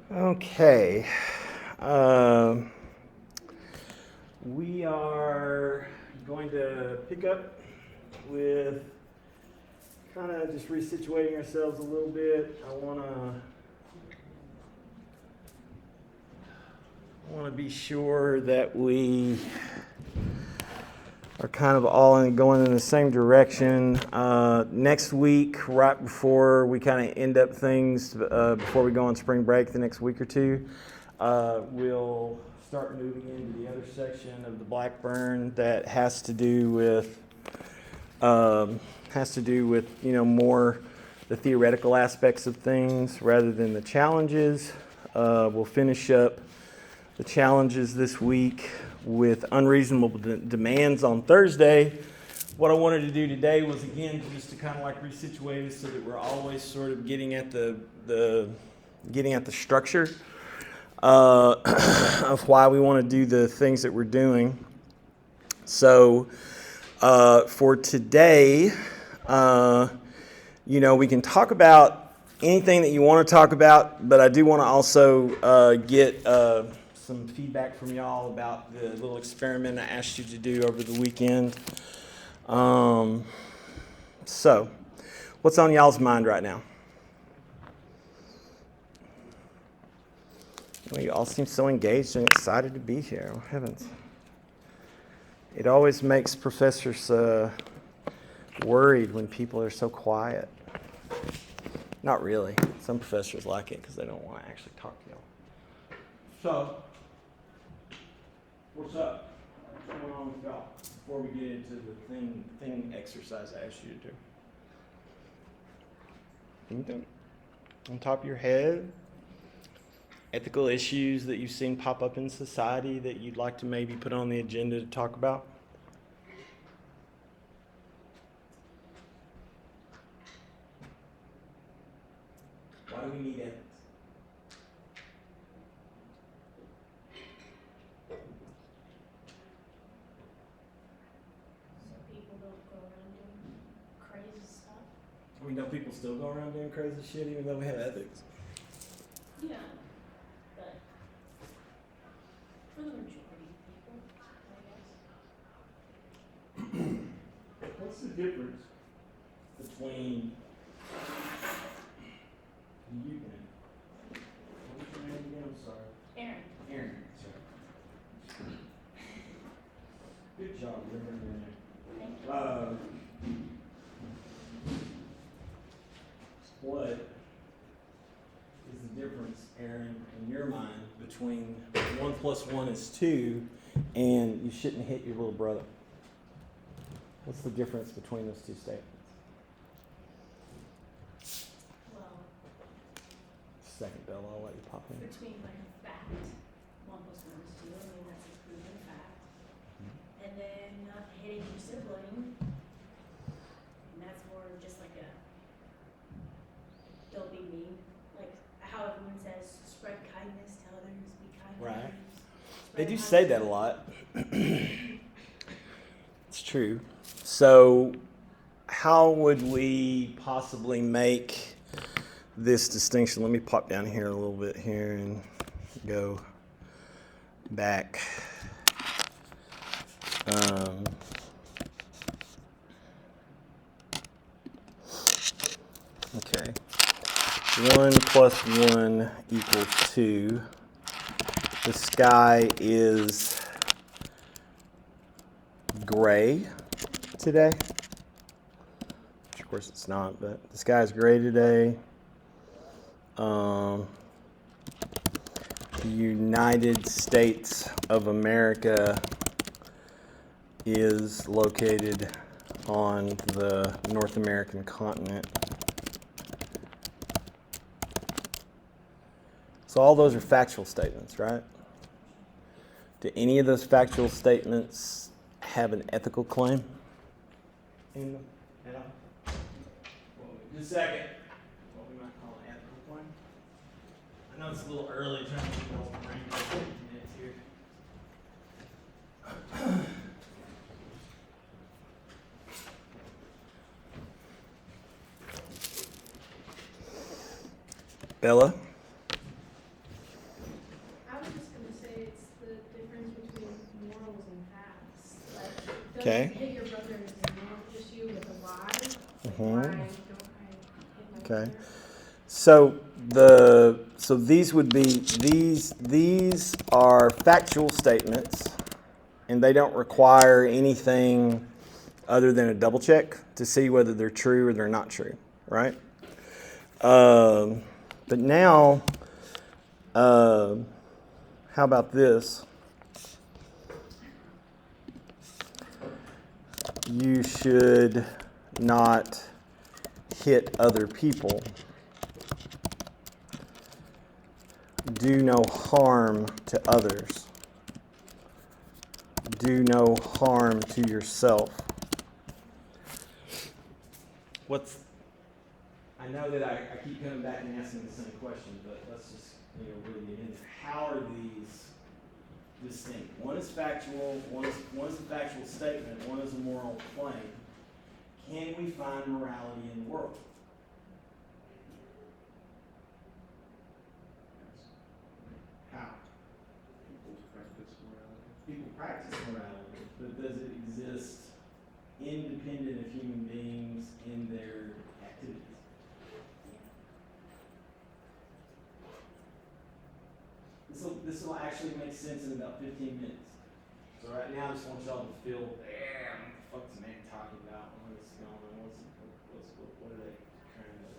Okay. We are going to pick up with kind of just resituating ourselves a little bit. I want to be sure that we are kind of all going in the same direction. Next week, right before we kind of end up things, before we go on spring break the next week or two, we'll start moving into the other section of the Blackburn that has to do with more the theoretical aspects of things rather than the challenges. We'll finish up the challenges this week with unreasonable demands on Thursday. What I wanted to do today was, again, just to kind of like resituate us so that we're always sort of getting at the structure of why we want to do the things that we're doing. So for today, we can talk about anything that you want to talk about, but I do want to also get some feedback from y'all about the little experiment I asked you to do over the weekend. So, what's on y'all's mind right now? Well, you all seem so engaged and excited to be here. Oh, heavens. It always makes professors worried when people are so quiet. Not really. Some professors like it because they don't want to actually talk to y'all. So, what's up? What's going on with y'all before we get into the thing exercise I asked you to do? Anything on top of your head? Ethical issues that you've seen pop up in society that you'd like to maybe put on the agenda to talk about? Why do we need ethics? We know people still go around doing crazy shit even though we have ethics. Yeah, but for the majority of people, I guess. What's the difference between you and what was your name again? I'm sorry. Aaron, sorry. Good job remembering your name. Thank you. What is the difference, Aaron, in your mind between 1 + 1 is 2 and you shouldn't hit your little brother? What's the difference between those two statements? Well, Second, Bella, I'll let you pop in. between like a fact, 1 + 1 is 2, I mean that's a proven fact. And then not hitting your sibling, and that's more just like a don't be mean. Like how everyone says, spread kindness to others, be kind to Right. others. They do Spread say that a kindness. lot. It's true. So, how would we possibly make this distinction? Let me pop down here a little bit here and go back. Okay. 1 + 1 = 2. The sky is gray today. Which of course it's not, but the sky is gray today. The United States of America is located on the North American continent. So all those are factual statements, right? Do any of those factual statements have an ethical claim in them at all? Just a second. What we might call an ethical claim. I know it's a little early trying to get y'all's brain minutes here. Bella? Okay. Hit your brother's name, just you with a Y. Mhm. Why don't I hit my Okay. brother? So these would be these are factual statements, and they don't require anything other than a double check to see whether they're true or they're not true, right? But now, how about this? You should not hit other people. Do no harm to others. Do no harm to yourself. I know that I keep coming back and asking the same question, but let's just really get into how are these distinct? One is factual, one is a factual statement, one is a moral claim. Can we find morality in the world? How? People practice morality, but does it exist independent of human beings in their activities? This will actually make sense in about 15 minutes. So right now I just want y'all to feel, what the fuck's the man talking about? What is going on? What are they trying to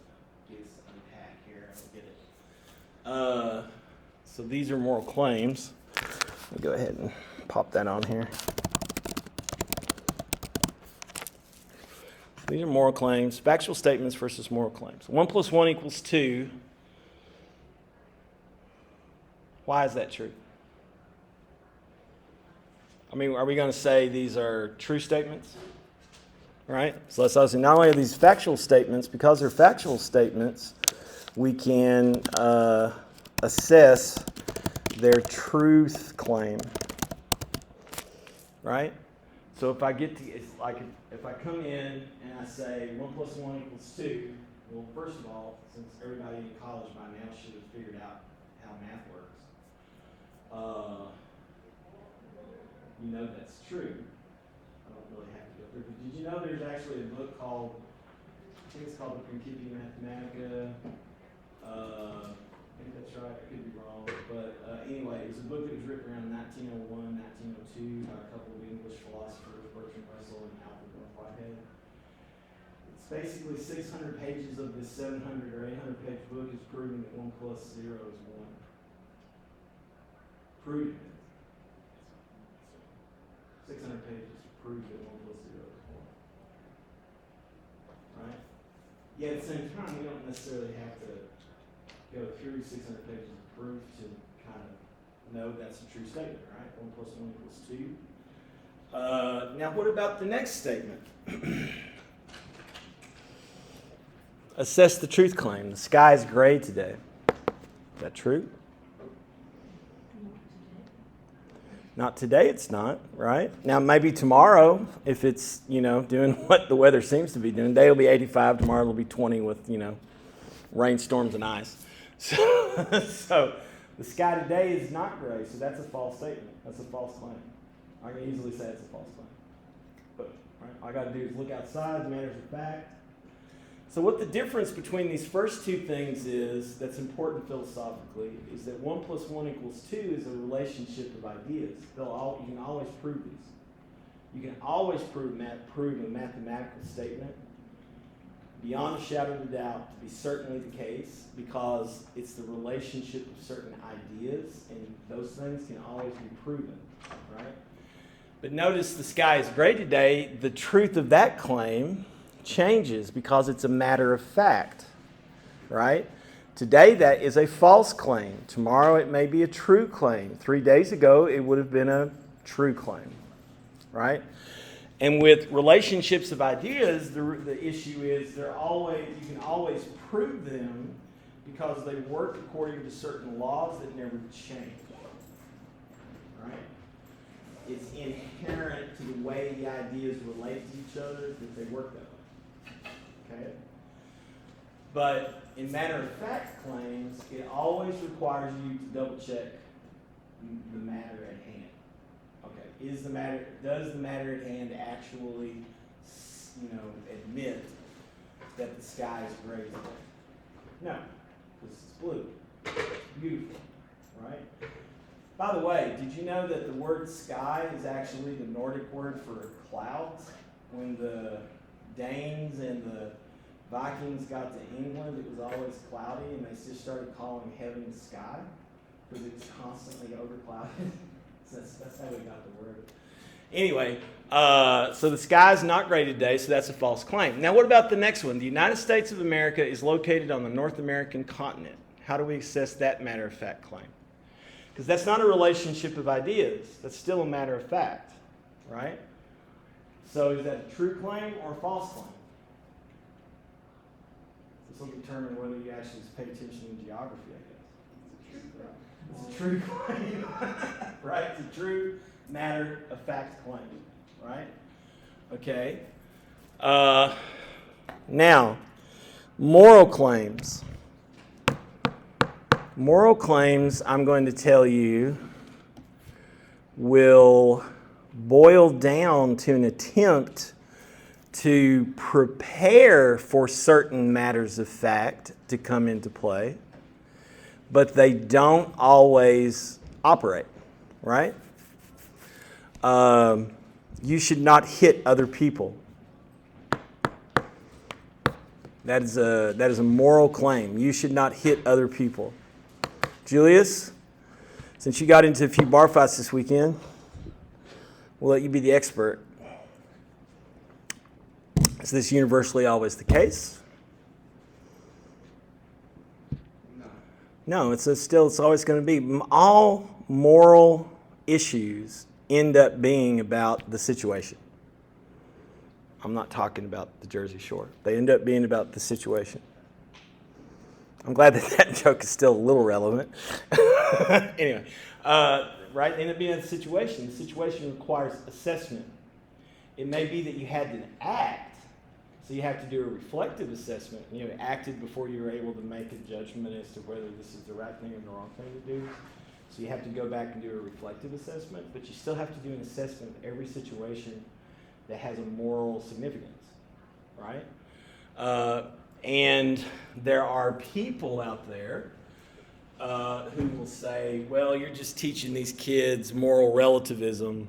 get us to unpack here? I don't get it. So these are moral claims. Let me go ahead and pop that on here. These are moral claims, factual statements versus moral claims. 1 + 1 = 2. Why is that true? I mean, are we going to say these are true statements? Right? So let's also not only are these factual statements, because they're factual statements, we can assess their truth claim. Right? So if I it's like if I come in and I say 1 + 1 = 2, well, first of all, since everybody in college by now should have figured out how math works, you know that's true. I don't really have to go through, but did you know there's actually a book called, I think it's called The Principia Mathematica. I think that's right, I could be wrong, but anyway, it was a book that was written around 1901, 1902 by a couple of English philosophers, Bertrand Russell and Alfred North Whitehead. It's basically 600 pages of this 700 or 800 page book is proving that 1 + 0 is 1. Proving it. 600 pages to prove that 1 + 0 is 1. Right? Yet at the same time, we don't necessarily have to go through 600 pages of proof to kind of know that's a true statement, right? 1 + 1 = 2. Now, what about the next statement? Assess the truth claim. The sky is gray today. Is that true? Not today, it's not, right? Now, maybe tomorrow, if it's, doing what the weather seems to be doing, today will be 85, tomorrow will be 20 with, rainstorms and ice. So the sky today is not gray, so that's a false statement. That's a false claim. I can easily say it's a false claim. But all I got to do is look outside, the matters of fact. So what the difference between these first two things is, that's important philosophically, is that 1 + 1 = 2 is a relationship of ideas. You can always prove these. You can always prove a mathematical statement beyond a shadow of a doubt to be certainly the case, because it's the relationship of certain ideas, and those things can always be proven, right? But notice the sky is gray today. The truth of that claim changes because it's a matter of fact, right? Today that is a false claim. Tomorrow it may be a true claim. 3 days ago it would have been a true claim, right? And with relationships of ideas, the issue is you can always prove them because they work according to certain laws that never change, right? It's inherent to the way the ideas relate to each other that they work that way. Okay? But in matter-of-fact claims, it always requires you to double-check the matter at hand. Okay. Does the matter at hand actually, admit that the sky is gray today? No, because it's blue. It's beautiful, right? By the way, did you know that the word sky is actually the Nordic word for clouds? When the Danes and the Vikings got to England, it was always cloudy, and they just started calling heaven sky because it was constantly overclouded. So that's how we got the word. Anyway, so the sky is not gray today, so that's a false claim. Now, what about the next one? The United States of America is located on the North American continent. How do we assess that matter-of-fact claim? Because that's not a relationship of ideas. That's still a matter of fact, right? So is that a true claim or a false claim? This will determine whether you actually pay attention in geography, I guess. It's a true claim, right? It's a true matter of fact claim, right? Okay. Now, moral claims. Moral claims, I'm going to tell you, will boil down to an attempt to prepare for certain matters of fact to come into play, but they don't always operate, right? You should not hit other people. That is a moral claim. You should not hit other people. Julius, since you got into a few bar fights this weekend, we'll let you be the expert. Is this universally always the case? No, it's always going to be. All moral issues end up being about the situation. I'm not talking about the Jersey Shore. They end up being about the situation. I'm glad that joke is still a little relevant. Anyway, right? They end up being in a situation. The situation requires assessment. It may be that you had to act, so you have to do a reflective assessment. You acted before you were able to make a judgment as to whether this is the right thing or the wrong thing to do. So you have to go back and do a reflective assessment, but you still have to do an assessment of every situation that has a moral significance, right? And there are people out there who will say, well, you're just teaching these kids moral relativism.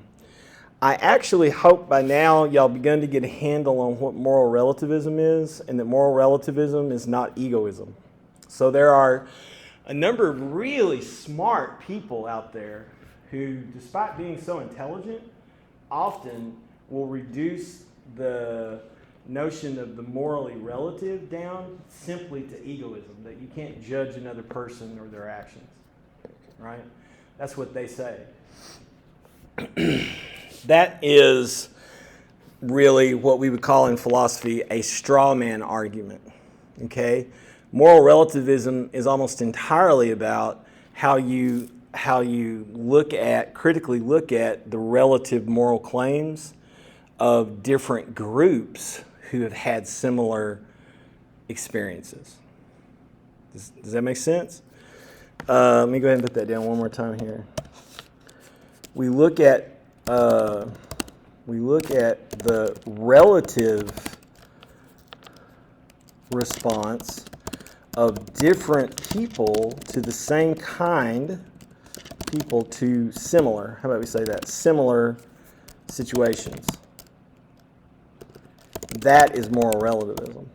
I actually hope by now y'all begun to get a handle on what moral relativism is, and that moral relativism is not egoism. So there are a number of really smart people out there who, despite being so intelligent, often will reduce the notion of the morally relative down simply to egoism, that you can't judge another person or their actions, right? That's what they say. That is really what we would call in philosophy a straw man argument, okay? Moral relativism is almost entirely about how you critically look at the relative moral claims of different groups who have had similar experiences. Does that make sense? Let me go ahead and put that down one more time here. We look at the relative response of different people to the same kind, people to similar, how about we say that, similar situations. That is moral relativism.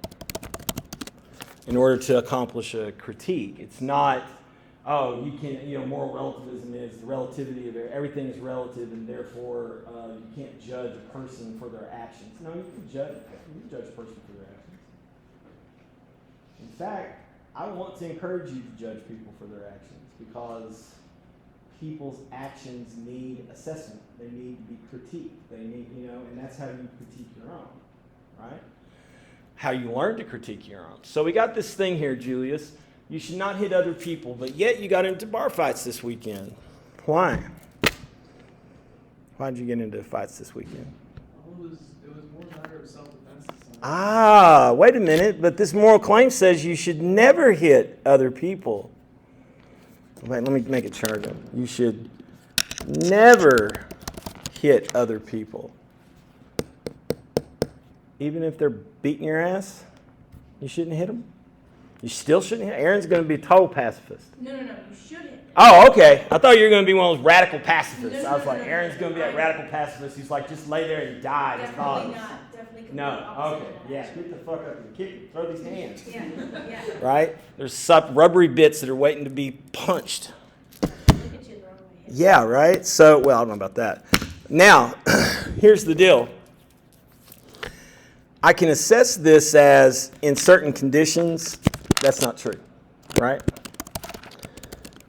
In order to accomplish a critique, it's not, moral relativism is the relativity of everything is relative, and therefore you can't judge a person for their actions. No, you can judge a person for their actions. In fact, I want to encourage you to judge people for their actions, because people's actions need assessment. They need to be critiqued. They need, and that's how you critique your own. Right? How you learn to critique your own. So we got this thing here, Julius. You should not hit other people, but yet you got into bar fights this weekend. Why? Why did you get into fights this weekend? Well, it was more a matter of self-defense. Wait a minute. But this moral claim says you should never hit other people. Wait, let me make it sharper. You should never hit other people. Even if they're beating your ass, you shouldn't hit them? You still shouldn't hit? Aaron's going to be a total pacifist. No, you shouldn't. Oh, okay. I thought you were going to be one of those radical pacifists. No, I was like, no. Aaron's going to be that radical pacifist. He's like, just lay there and die. Just Definitely bother us. not. Definitely No, opposite okay. of Yeah, that. get the fuck up and kick it. Throw these hands. Yeah. Right? There's rubbery bits that are waiting to be punched. Look at you the wrong way. Yeah, right? So, well, I don't know about that. Now, here's the deal. I can assess this as in certain conditions. That's not true, right?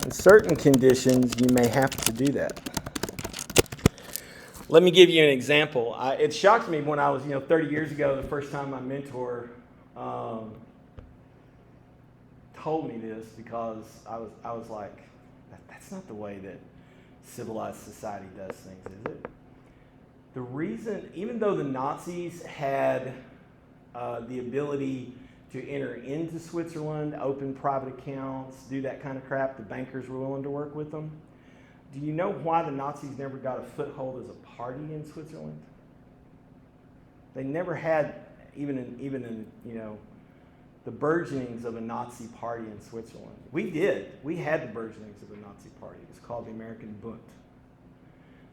In certain conditions, you may have to do that. Let me give you an example. It shocked me when I was, 30 years ago, the first time my mentor told me this, because I was like, that's not the way that civilized society does things, is it? The reason, even though the Nazis had the ability to enter into Switzerland, open private accounts, do that kind of crap, the bankers were willing to work with them. Do you know why the Nazis never got a foothold as a party in Switzerland? They never had even in the burgeonings of a Nazi party in Switzerland. We did. We had the burgeonings of a Nazi party. It was called the American Bund.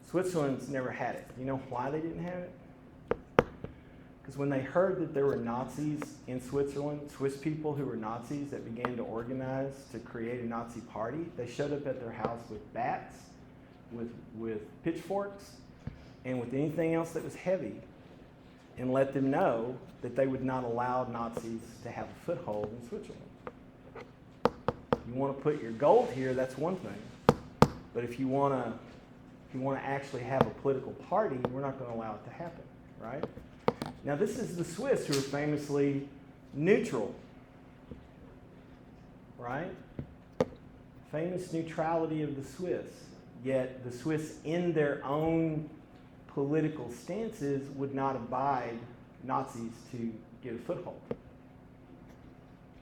Switzerland's never had it. You know why they didn't have it? Because when they heard that there were Nazis in Switzerland, Swiss people who were Nazis that began to organize to create a Nazi party, they showed up at their house with bats, with pitchforks, and with anything else that was heavy, and let them know that they would not allow Nazis to have a foothold in Switzerland. You want to put your gold here, that's one thing. But if you want to actually have a political party, we're not going to allow it to happen, right? Now, this is the Swiss, who are famously neutral, right? Famous neutrality of the Swiss. Yet the Swiss, in their own political stances, would not abide Nazis to get a foothold,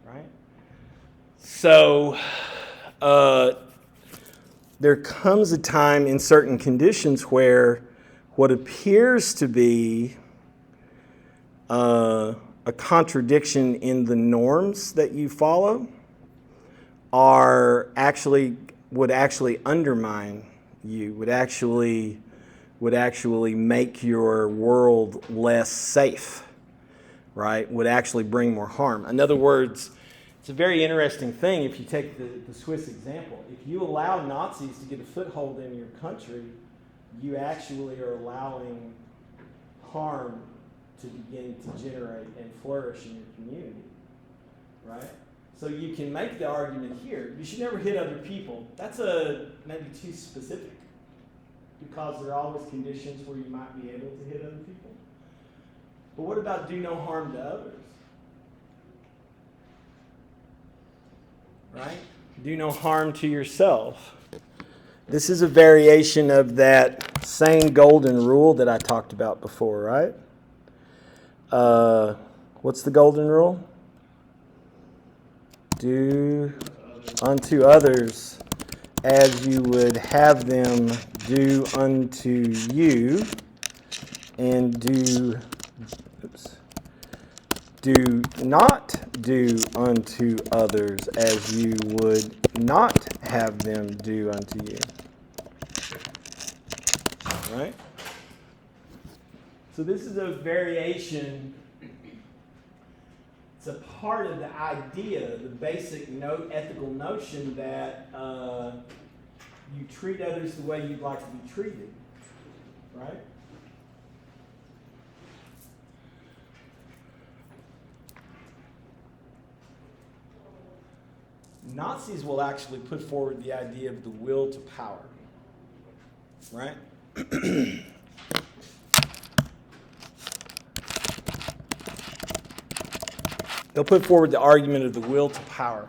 right? So there comes a time in certain conditions where what appears to be a contradiction in the norms that you follow would actually undermine you, would actually make your world less safe, right? Would actually bring more harm. In other words, it's a very interesting thing if you take the Swiss example. If you allow Nazis to get a foothold in your country, you actually are allowing harm to begin to generate and flourish in your community, right? So you can make the argument here, you should never hit other people. That's maybe too specific, because there are always conditions where you might be able to hit other people. But what about do no harm to others? Right? Do no harm to yourself. This is a variation of that same golden rule that I talked about before, right? What's the golden rule? Do unto others as you would have them do unto you, and do not do unto others as you would not have them do unto you. Right? So this is a variation. It's a part of the idea, the basic ethical notion that you treat others the way you'd like to be treated, right? Nazis will actually put forward the idea of the will to power, right? They'll put forward the argument of the will to power.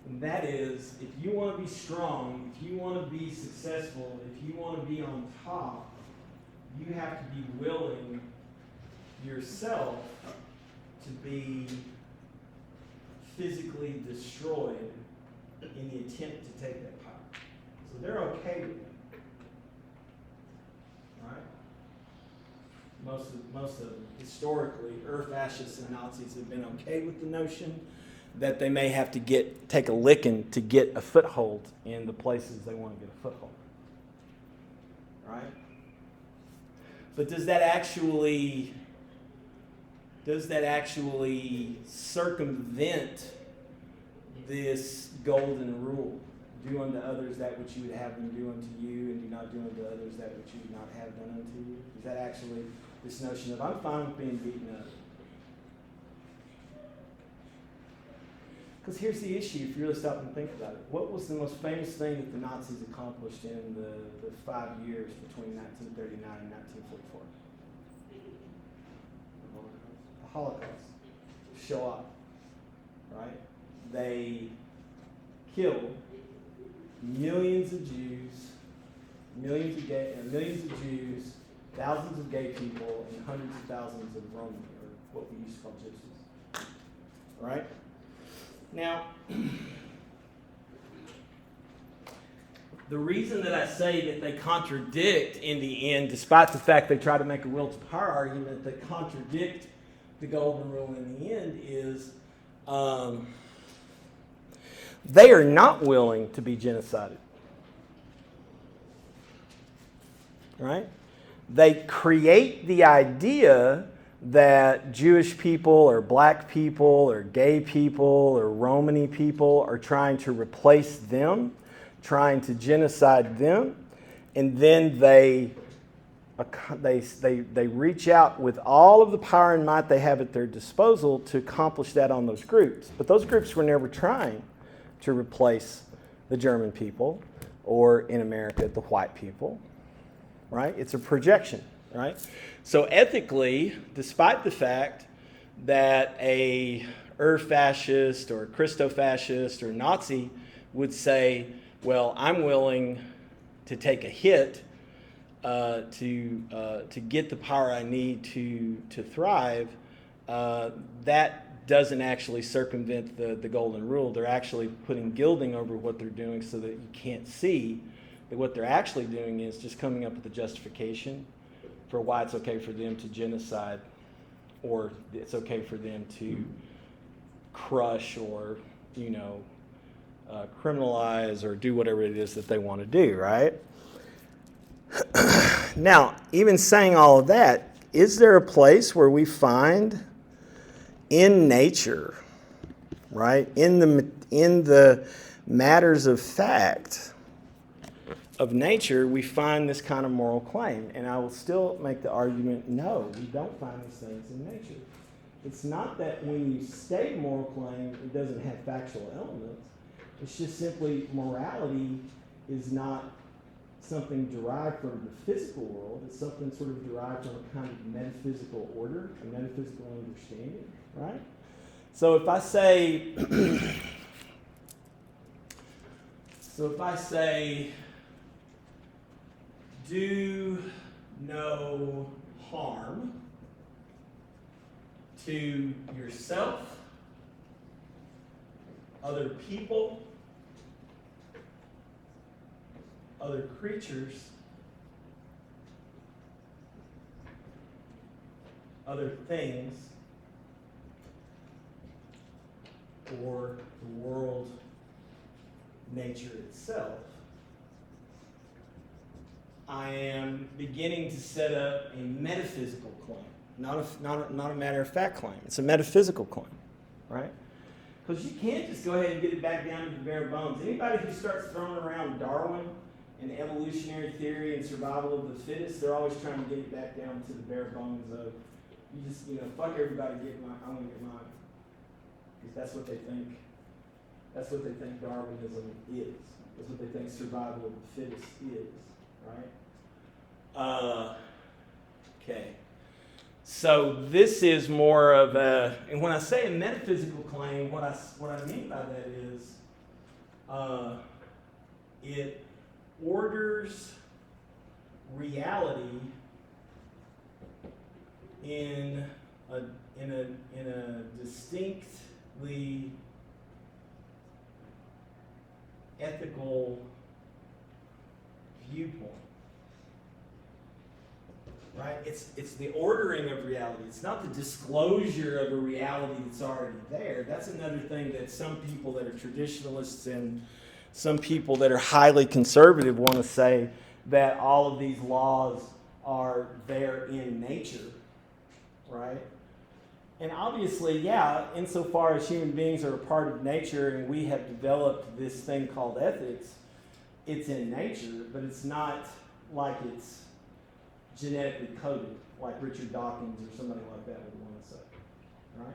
And that is, if you want to be strong, if you want to be successful, if you want to be on top, you have to be willing yourself to be physically destroyed in the attempt to take that power. So they're okay with that. right? Most of historically, fascists and Nazis have been okay with the notion that they may have to take a licking to get a foothold in the places they want to get a foothold, right? But does that actually circumvent this golden rule? Do unto others that which you would have them do unto you, and do not do unto others that which you would not have done unto you? Is that actually this notion of I'm fine with being beaten up? Because here's the issue, if you really stop and think about it. What was the most famous thing that the Nazis accomplished in the 5 years between 1939 and 1944? The Holocaust. Shoah. Right? They killed millions of Jews, millions of Jews, thousands of gay people, and hundreds of thousands of Roman, or what we used to call gypsies. Right? Now, the reason that I say that they contradict in the end, despite the fact they try to make a will to power argument, they contradict the golden rule in the end is they are not willing to be genocided. Right? They create the idea that Jewish people or black people or gay people or Romani people are trying to replace them, trying to genocide them, and then they reach out with all of the power and might they have at their disposal to accomplish that on those groups. But those groups were never trying to replace the German people or, in America, the white people. Right? It's a projection. Right? So ethically, despite the fact that a fascist or a Christo-fascist or Nazi would say, well, I'm willing to take a hit to get the power I need to thrive, that doesn't actually circumvent the golden rule. They're actually putting gilding over what they're doing so that you can't see that what they're actually doing is just coming up with a justification for why it's okay for them to genocide, or it's okay for them to crush or, criminalize or do whatever it is that they want to do, right? Now, even saying all of that, is there a place where we find in nature, right, in the matters of fact of nature, we find this kind of moral claim? And I will still make the argument, no, we don't find these things in nature. It's not that when you state a moral claim, it doesn't have factual elements. It's just simply morality is not something derived from the physical world. It's something sort of derived from a kind of metaphysical order, a metaphysical understanding, right? So if I say, do no harm to yourself, other people, other creatures, other things, or the world, nature itself, I am beginning to set up a metaphysical claim, not a matter of fact claim. It's a metaphysical claim, right? Because you can't just go ahead and get it back down to the bare bones. Anybody who starts throwing around Darwin and evolutionary theory and survival of the fittest, they're always trying to get it back down to the bare bones of, you just, fuck everybody, I want to get mine. Because that's what they think. That's what they think Darwinism is. That's what they think survival of the fittest is, right? Okay. So this is more of a, and when I say a metaphysical claim, what I mean by that is it orders reality in a distinctly ethical viewpoint. right? It's the ordering of reality. It's not the disclosure of a reality that's already there. That's another thing that some people that are traditionalists and some people that are highly conservative want to say, that all of these laws are there in nature, right? And obviously, yeah, insofar as human beings are a part of nature and we have developed this thing called ethics, it's in nature, but it's not like it's genetically coded, like Richard Dawkins or somebody like that would want to say, right?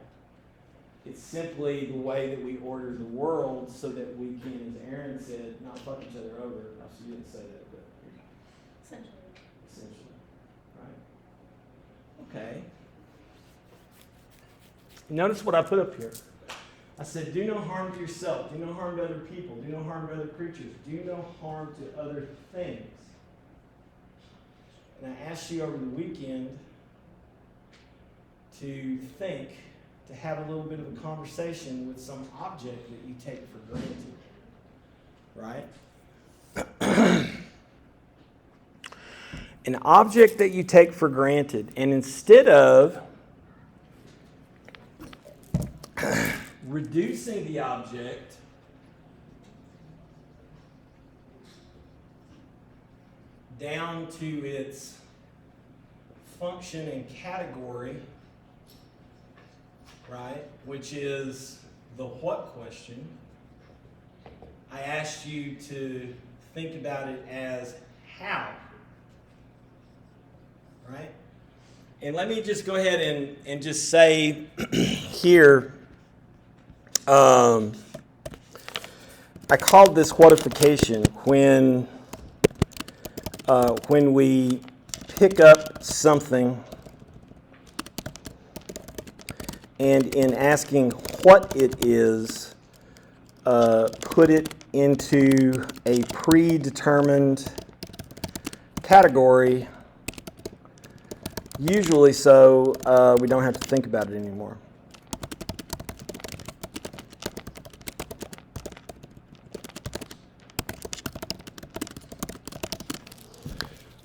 It's simply the way that we order the world so that we can, as Aaron said, not fuck each other over. No, she didn't say that, but essentially, right? Okay. Notice what I put up here. I said, do no harm to yourself, do no harm to other people, do no harm to other creatures, do no harm to other things. And I asked you over the weekend to think, to have a little bit of a conversation with some object that you take for granted, right? An object that you take for granted, and instead of reducing the object down to its function and category, right, which is the what question, I asked you to think about it as how, right? And let me just go ahead and just say here, I called this whatification when we pick up something and in asking what it is, put it into a predetermined category, usually so we don't have to think about it anymore.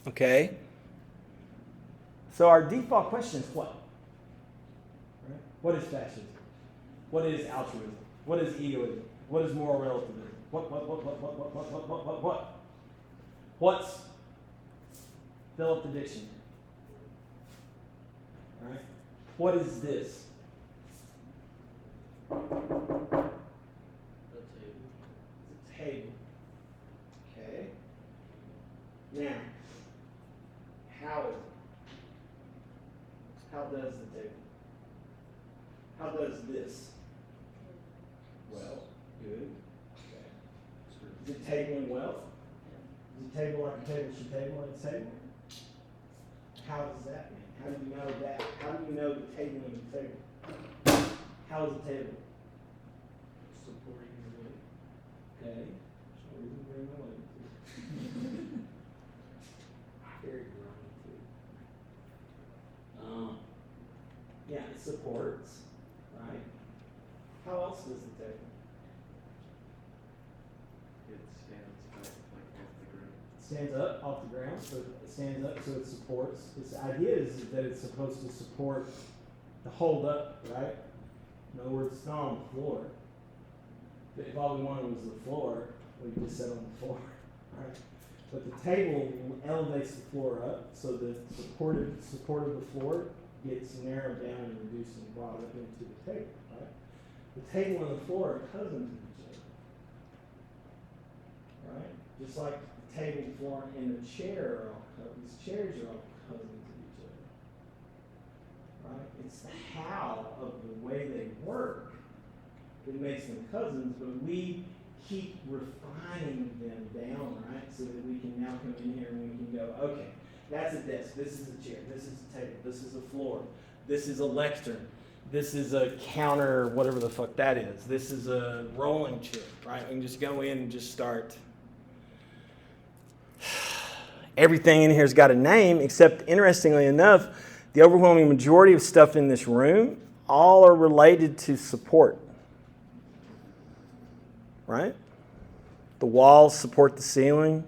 Okay? So our default question is what? Right? What is fascism? What is altruism? What is egoism? What is moral relativism? What? What's fill up the dictionary? All right? What is this? The table. It's a table. Okay. Now, how is it? How does the table? How does this? Well, good. Okay. Is it tabling wealth? Is a table like a table should table at a table? How does that mean? How do you know that? How do you know the tabling of the table? How is a table? Supporting the weight. Okay. So we can bring the weight. Very grimy too. Yeah, it supports, right? How else does the table? It stands up like off the ground. Stands up off the ground, so it stands up so it supports. Its idea is that it's supposed to support, to hold up, right? In other words, it's not on the floor. If all we wanted was the floor, we could just sit on the floor, right? But the table elevates the floor up so that support of the floor gets narrowed down and reduced and brought up into the table, right? The table and the floor are cousins of each other, right? Just like the table, floor, and the chair are all cousins. Chairs are all cousins of each other, right? It's the how of the way they work that makes them cousins, but we keep refining them down, right? So that we can now come in here and we can go, okay, that's a desk, this is a chair, this is a table, this is a floor, this is a lectern, this is a counter, whatever the fuck that is, this is a rolling chair, right? We can just go in and just start. Everything in here's got a name, except interestingly enough, the overwhelming majority of stuff in this room all are related to support. Right? The walls support the ceiling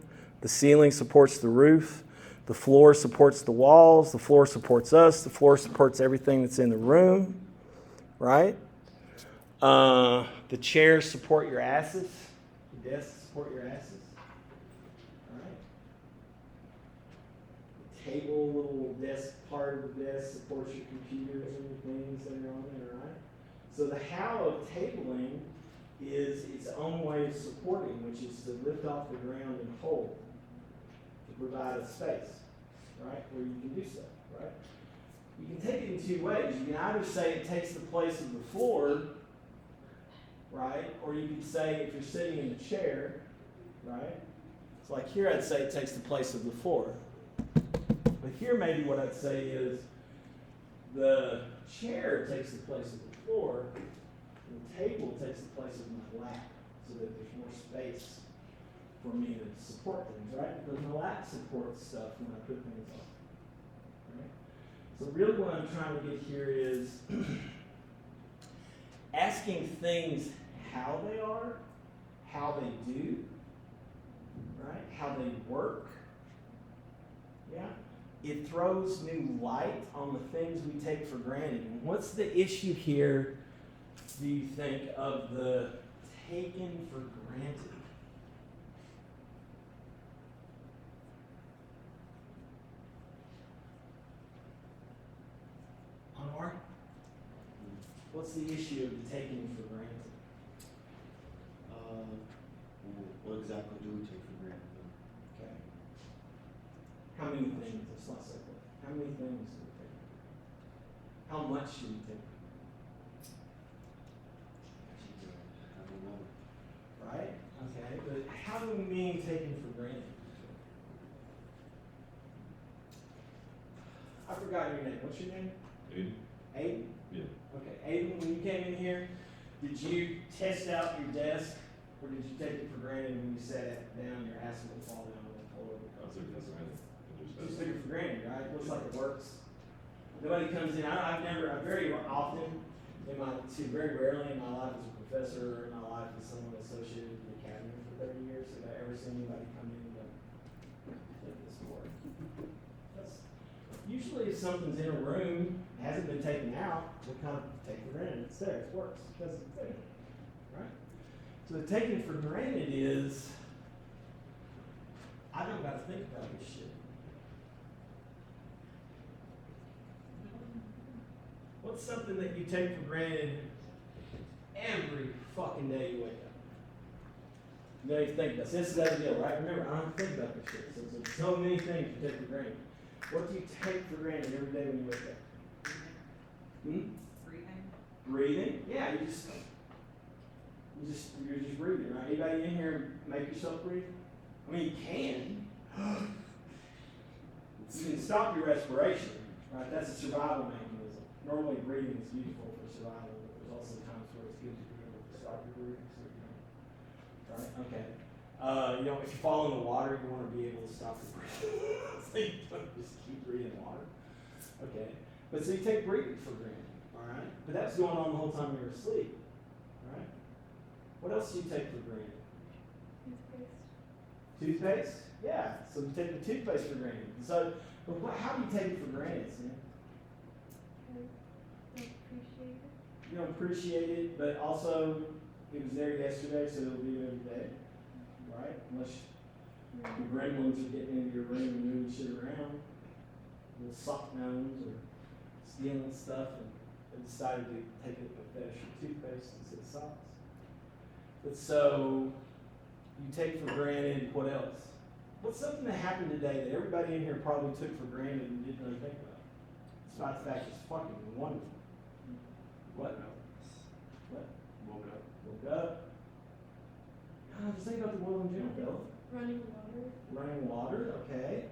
supports the roof The floor supports the walls, the floor supports us, the floor supports everything that's in the room, right? The chairs support your asses, the desks support your asses, all right? The table, little desk part of the desk supports your computers and your things that are on there, right? So the how of tabling is its own way of supporting, which is to lift off the ground and hold, to provide a space, right, where you can do stuff, right? You can take it in two ways. You can either say it takes the place of the floor, right, or you can say if you're sitting in a chair, right, it's like here I'd say it takes the place of the floor. But here maybe what I'd say is the chair takes the place of the floor, and the table takes the place of my lap, so that there's more space for me to support things, right? Because my lap supports stuff when I put things on, right? So really what I'm trying to get here is asking things how they are, how they do, right? How they work, yeah? It throws new light on the things we take for granted. And what's the issue here, do you think, of the taken for granted? Anwar? What's the issue of the taking for granted? What exactly do we take for granted? Okay. How many things? It's not simple. How many things do we take? How much should we take? I don't know. Right? Okay, but how do we mean taken for granted? I forgot your name. What's your name? Aiden? Aiden? Yeah. Okay, Aiden, when you came in here, did you test out your desk, or did you take it for granted when you sat it down, your ass would fall down on the floor? I'll take that for granted. Just took it for granted, right? It looks like it works. Nobody comes in. I very often, very rarely in my life as a professor or in my life as someone associated with the academy for 30 years, have I ever seen anybody come in and go, take this for it. That's usually if something's in a room, hasn't been taken out, we kind of take for granted. It's there, it works, it doesn't fit, right? So the taking for granted is, I don't got to think about this shit. What's something that you take for granted every fucking day you wake up? You don't even think about this. This is that deal, right? Remember, I don't think about this shit. So there's so many things you take for granted. What do you take for granted every day when you wake up? Breathing. Breathing? Yeah, you're just breathing, right? Anybody in here make yourself breathe? I mean, you can. You can stop your respiration, right? That's a survival mechanism. Normally, breathing is useful for survival, but there's also times where it's good to be able to stop your breathing, so you know, right? Okay. If you fall in the water, you want to be able to stop your breathing, so you don't just keep breathing water. Okay. But so you take breathing for granted, all right? But that's going on the whole time you were asleep, all right? What else do you take for granted? Toothpaste. Toothpaste? Yeah. So you take the toothpaste for granted. So, how do you take it for granted, Sam? I don't appreciate it. You don't appreciate it, but also it was there yesterday, so it'll be there today, right? Unless the gremlins are getting into your room and moving shit around, little sock gnomes or stealing stuff, and they decided to take it with fetish for toothpaste instead of socks. But so you take for granted what else? What's something that happened today that everybody in here probably took for granted and didn't really think about? Despite the fact it's fucking wonderful. What? What? Woke up. Woke up. Just think about the world in general, Bill. Running water. Running water, okay.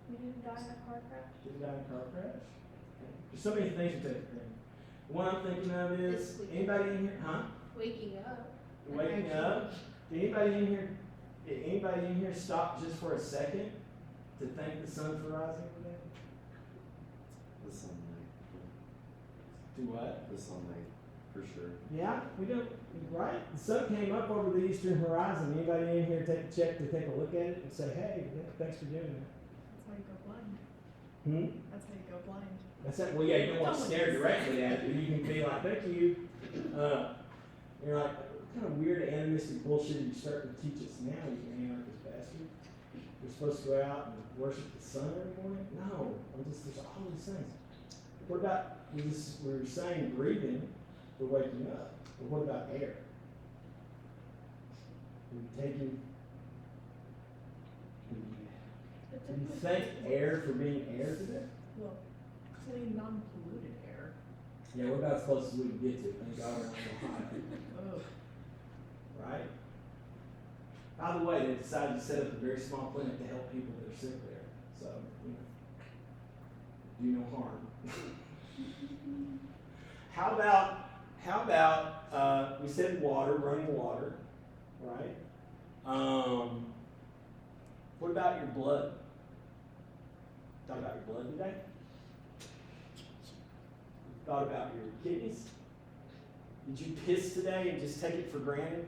We didn't die in a car crash. Didn't die in a car crash. Okay. There's so many things you take for granted. The one I'm thinking of is, This weekend. anybody in here, huh? Waking up. Waking up. Did anybody in here stop just for a second to thank the sun for rising today? The sunlight. Do what? The sunlight, for sure. Yeah, we don't, right? The sun came up over the eastern horizon. Anybody in here take a check to take a look at it and say, hey, yeah, thanks for doing that? how you go blind. Hmm? That's how you go blind. That's it. Well, yeah, you don't want to stare directly at it. You can be like, thank you. You're like, what kind of weird animistic bullshit are you starting to teach us now, you anarchist bastard? You're supposed to go out and worship the sun every morning? No. There's all these things. What about, we were saying breathing for waking up. But what about air? Are you taking, do you thank air for being air today? Well, clean, non-polluted air. Yeah, we're about as close as we can get to. Thank God we're not so high. Ugh. Right? By the way, they decided to set up a very small clinic to help people that are sick there. So, do no harm. How about we said water, running water, right? What about your blood? Thought about your blood today? Thought about your kidneys? Did you piss today and just take it for granted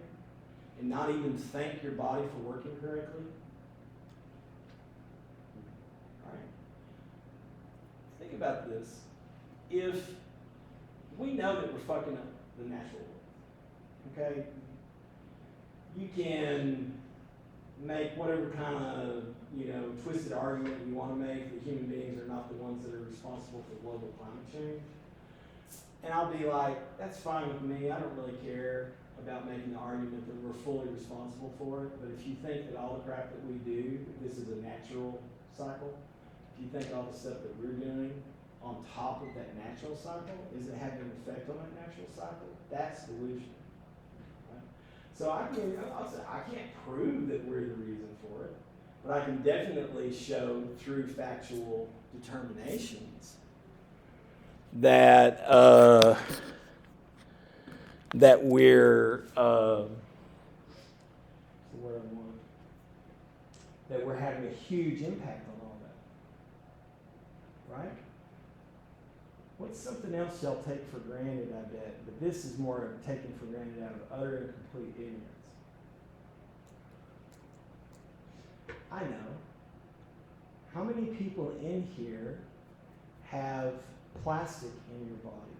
and not even thank your body for working correctly? Right? Think about this. If we know that we're fucking up the natural world, okay? You can make whatever kind of, twisted argument you want to make that human beings are not the ones that are responsible for global climate change. And I'll be like, that's fine with me. I don't really care about making the argument that we're fully responsible for it. But if you think that all the crap that we do, this is a natural cycle, if you think all the stuff that we're doing on top of that natural cycle is it having an effect on that natural cycle, that's delusion. Right? So I'll say I can't prove that we're the reason for it, but I can definitely show through factual determinations that that we're that we're having a huge impact on all that, right? What's something else y'all take for granted? I bet, but this is more of taken for granted out of utter and complete ignorance. I know. How many people in here have plastic in your body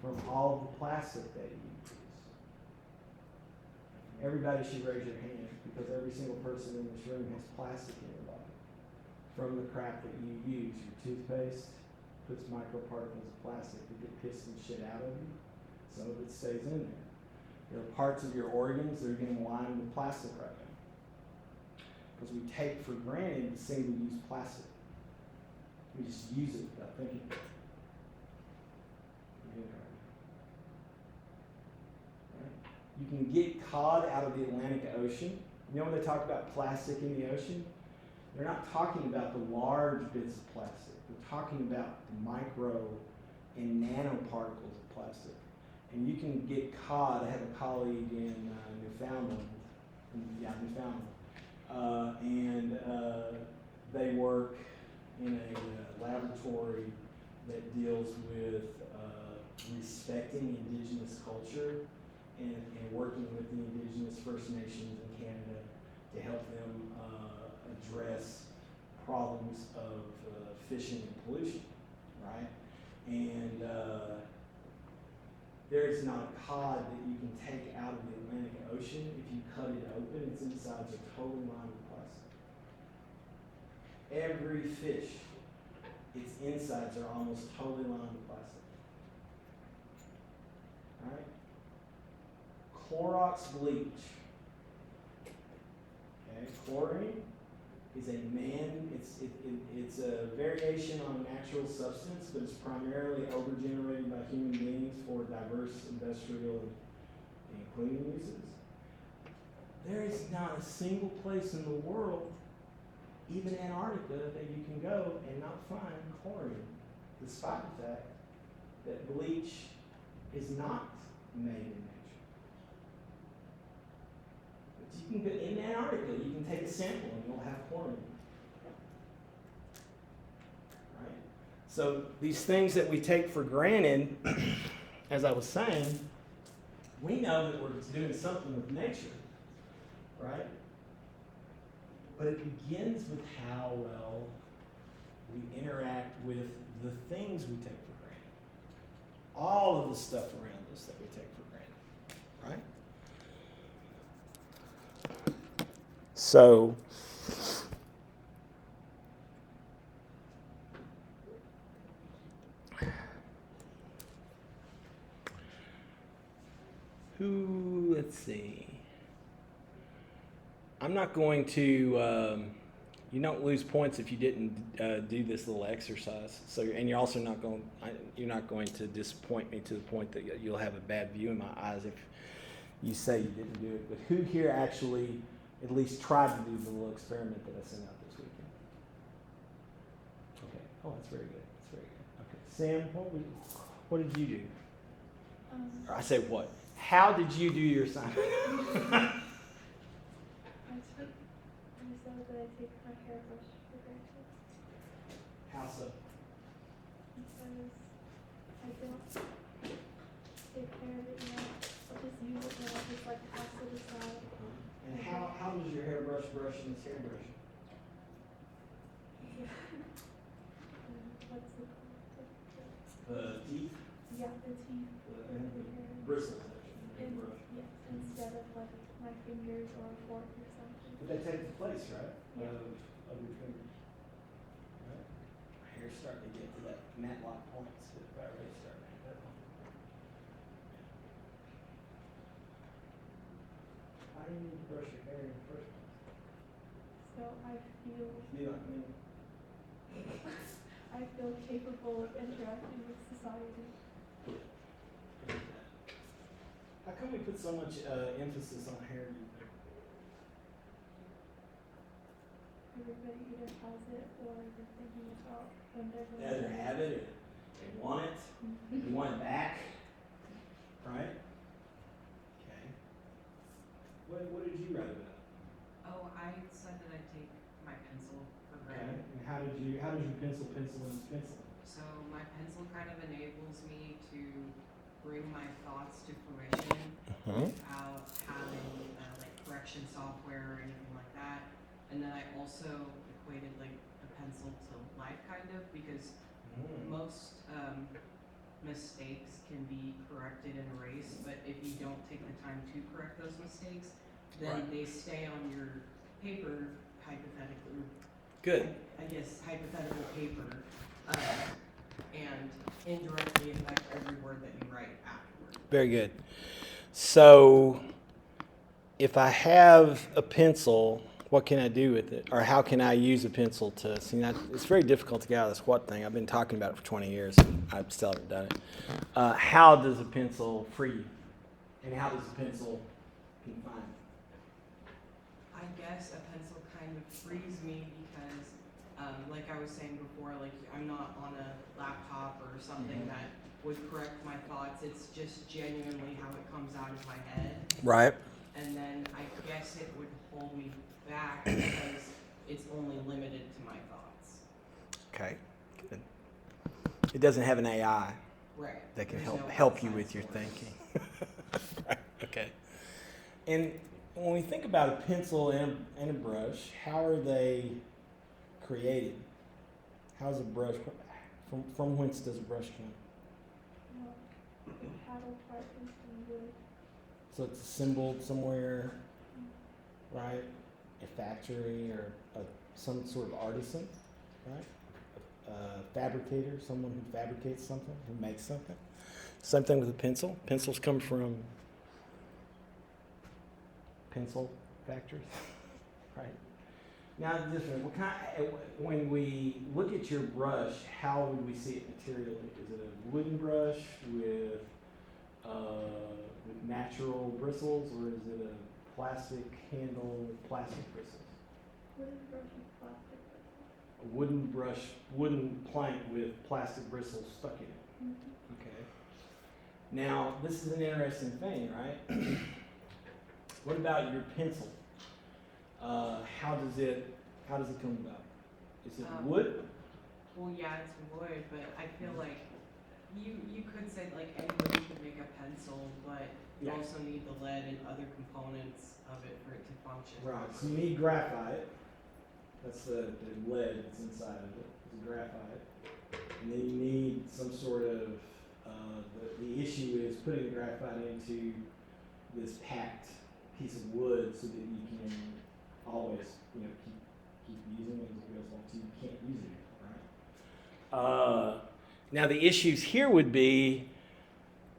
from all the plastic that you use? Everybody should raise your hand because every single person in this room has plastic in your body from the crap that you use. Your toothpaste puts microparticles of plastic that get pissed and shit out of you. Some of it stays in there. There are parts of your organs that are getting lined with plastic right now because we take for granted single-use plastic. We just use it without thinking. Right? You can get cod out of the Atlantic Ocean. You know when they talk about plastic in the ocean? They're not talking about the large bits of plastic. They're talking about the micro and nanoparticles of plastic. And you can get cod. I have a colleague in Newfoundland. And they work in a laboratory that deals with respecting indigenous culture and working with the indigenous First Nations in Canada to help them address problems of fishing and pollution, right? And there is not a cod that you can take out of the Atlantic Ocean. If you cut it open, its insides are totally lined with plastic. Every fish, its insides are almost totally lined with plastic. Right? Clorox bleach. Okay, chlorine is it's a variation on a natural substance, but it's primarily overgenerated by human beings for diverse industrial and cleaning uses. There is not a single place in the world, even Antarctica, that you can go and not find chlorine, despite the fact that bleach is not made in nature. But you can go in Antarctica, you can take a sample and you'll have chlorine. Right? So these things that we take for granted, as I was saying, we know that we're doing something with nature, right? But it begins with how well we interact with the things we take for granted. All of the stuff around us that we take for granted, right? So, let's see. I'm not going to, you don't lose points if you didn't do this little exercise. So, and you're also not going, you're not going to disappoint me to the point that you'll have a bad view in my eyes if you say you didn't do it. But who here actually at least tried to do the little experiment that I sent out this weekend? Okay. Oh, that's very good. That's very good. Okay, Sam, what did you do? Or I say what? How did you do your assignment? I said that I take my hairbrush for granted. How so? Because I don't take care of it, you know. I'll just use it and I'll just like toss it aside. And how does your hairbrush brush in this hairbrush? What's the The teeth? yeah, the teeth. The bristles actually, the And, brush. yes, instead of like my fingers or a fork or something. But they take the place, right? Yeah. Of your fingers. Right? My hair's starting to get to that matlock point, so it's about ready to start making that one. Why do you need to brush your hair in the first place? So I feel You know what I mean? I feel capable of interacting with society. How come we put so much emphasis on hair? Everybody either has it or they're thinking about when they're They either have it or they want it. You want it back, right? Okay. What did you write about? Oh, I said that I take my pencil for Okay. granted. And how does your pencil and pencil? So my pencil kind of enables me to bring my thoughts to fruition without having like correction software or anything like that. And then I also equated like a pencil to life kind of, because most mistakes can be corrected and erased, but if you don't take the time to correct those mistakes, then Right. they stay on your paper, hypothetically. Good. I guess hypothetical paper, and indirectly affect every word that you write afterward. Very good. So, if I have a pencil, what can I do with it? Or how can I use a pencil to, see, it's very difficult to get out of this what thing. I've been talking about it for 20 years and I still haven't done it. How does a pencil free you? And how does a pencil confine you? I guess a pencil kind of frees me because, like I was saying before, like I'm not on a laptop or something that would correct my thoughts. It's just genuinely how it comes out of my head. Right. And then I guess it would hold me back because it's only limited to my thoughts. Okay. Good. It doesn't have an AI Right. that can There's no help you outside with your source. thinking. Right. Okay. And when we think about a pencil and a brush, how are they created? How's a brush, from whence does a brush come? Well, the paddle part is from wood. So it's assembled somewhere, right? A factory or some sort of artisan, right? A fabricator, someone who fabricates something, who makes something. Same thing with a pencil. Pencils come from pencil factories, right? Now, when we look at your brush, how would we see it materially? Is it a wooden brush with natural bristles, or is it a plastic handle with plastic bristles? Wooden brush with plastic bristles. A wooden plank with plastic bristles stuck in it. Okay. Now, this is an interesting thing, right? What about your pencil? How does it come about? Is it wood? Well, yeah, it's wood, but I feel like you could say like anybody could make a pencil, but you Yeah. also need the lead and other components of it for it to function. Right. So you need graphite, That's the lead that's inside of it. It's a graphite. And then you need some sort of, the issue is putting the graphite into this packed piece of wood so that you can always, keep using it as it goes along so you can't use it, right? Now the issues here would be,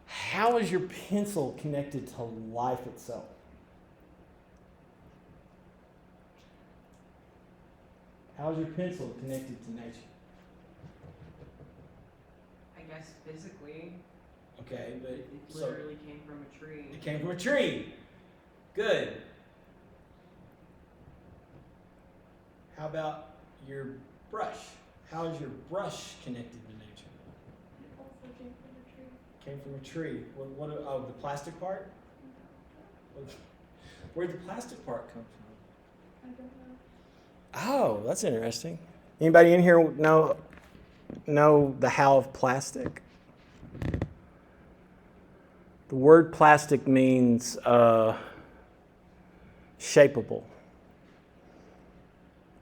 how is your pencil connected to life itself? How is your pencil connected to nature? I guess physically, Okay, but it so literally came from a tree. it came from a tree. Good. How about your brush? How is your brush connected to nature? It also came from a tree. Came from a tree. Oh, the plastic part? Where'd the plastic part come from? I don't know. Oh, that's interesting. Anybody in here know the how of plastic? The word plastic means shapeable,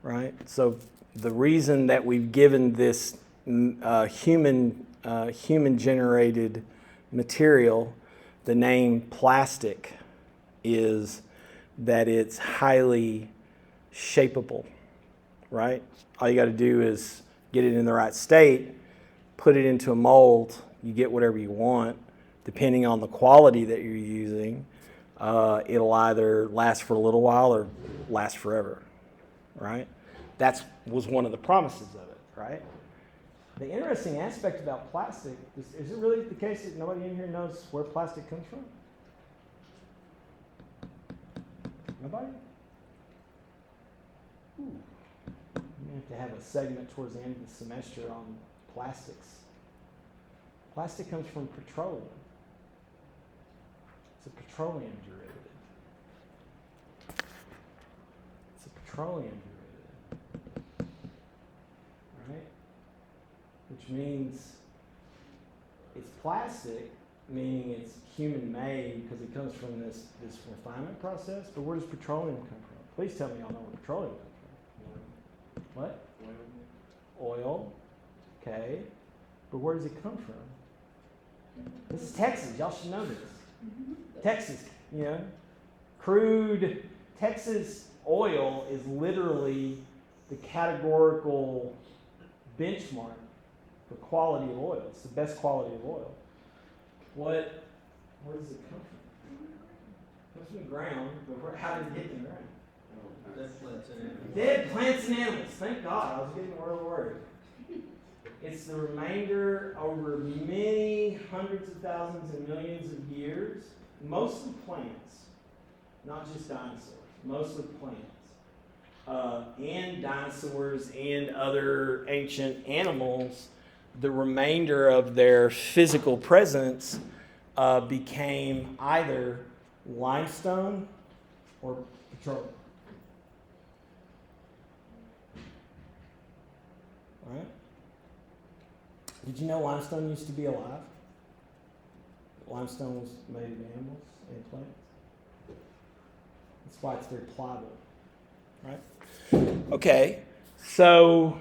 right? So the reason that we've given this human generated material the name plastic is that it's highly shapeable, right? All you got to do is get it in the right state, put it into a mold, you get whatever you want. Depending on the quality that you're using, it'll either last for a little while or last forever, right? That was one of the promises of it, right? The interesting aspect about plastic is it really the case that nobody in here knows where plastic comes from? Nobody? Ooh. We have to have a segment towards the end of the semester on plastics. Plastic comes from petroleum. It's a petroleum derivative. It's a petroleum derivative. Right? Which means it's plastic, meaning it's human made because it comes from this refinement process. But where does petroleum come from? Please tell me y'all know where petroleum comes from. What? Oil. Okay. But where does it come from? This is Texas. Y'all should know this. Texas, crude Texas oil is literally the categorical benchmark for quality of oil. It's the best quality of oil. Where does it come from? It comes from the ground, but how did it hit the ground? Dead plants and animals. Dead plants and animals. Thank God, I was getting the word. It's the remainder over many hundreds of thousands and millions of years, mostly plants, not just dinosaurs, mostly plants, and dinosaurs and other ancient animals. The remainder of their physical presence became either limestone or petroleum. All right? Did you know limestone used to be alive? Limestone was made of animals and plants. That's why it's very pliable, right? Okay, so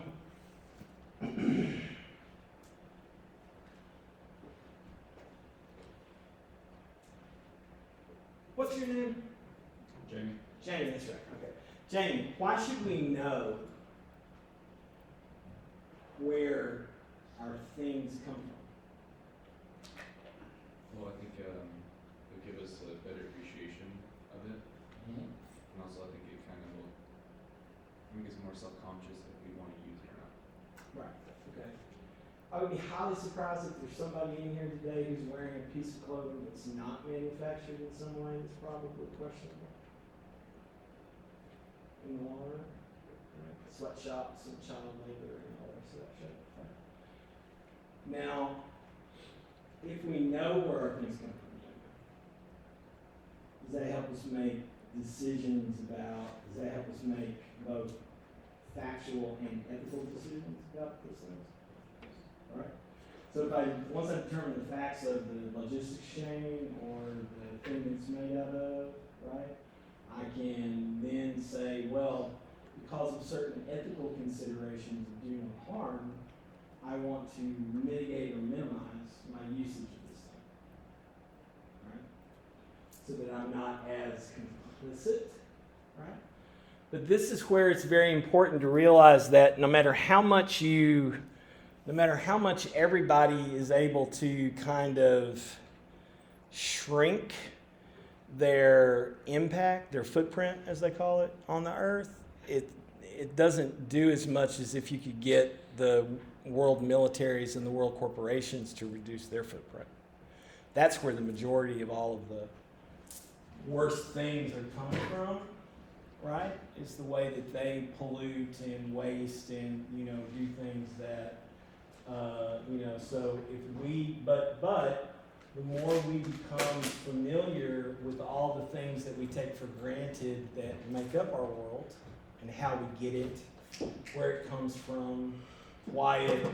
what's your name? Jamie. Jamie, that's right. Okay, Jamie, why should we know where our things come from? Well, I think it'll give us a better appreciation of it, and also I think it kind of will make us more self-conscious if we want to use it or not. Right, okay. I would be highly surprised if there's somebody in here today who's wearing a piece of clothing that's not manufactured in some way that's probably questionable. In the long run, right? Sweatshops and child labor and all that stuff. Right? Now, if we know where our things come from, does that help us make decisions does that help us make both factual and ethical decisions about those things? All right. So once I determine the facts of the logistics chain or the thing it's made out of, right, I can then say, well, because of certain ethical considerations of doing harm, I want to mitigate or minimize my usage of this thing, right? So that I'm not as complicit, right? But this is where it's very important to realize that no matter how much everybody is able to kind of shrink their impact, their footprint, as they call it, on the earth, it doesn't do as much as if you could get the world militaries and the world corporations to reduce their footprint. That's where the majority of all of the worst things are coming from, right? It's the way that they pollute and waste and, do things that, so if we, but the more we become familiar with all the things that we take for granted that make up our world and how we get it, where it comes from, why it,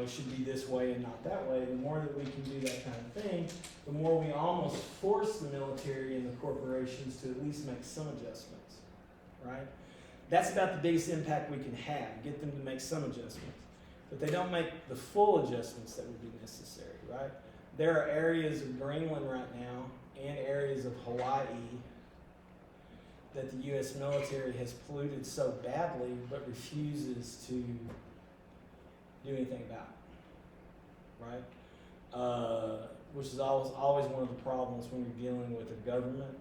should be this way and not that way, the more that we can do that kind of thing, the more we almost force the military and the corporations to at least make some adjustments, right? That's about the biggest impact we can have, get them to make some adjustments. But they don't make the full adjustments that would be necessary, right? There are areas of Greenland right now and areas of Hawaii that the U.S. military has polluted so badly but refuses to do anything about, right? Which is always one of the problems when you're dealing with a government.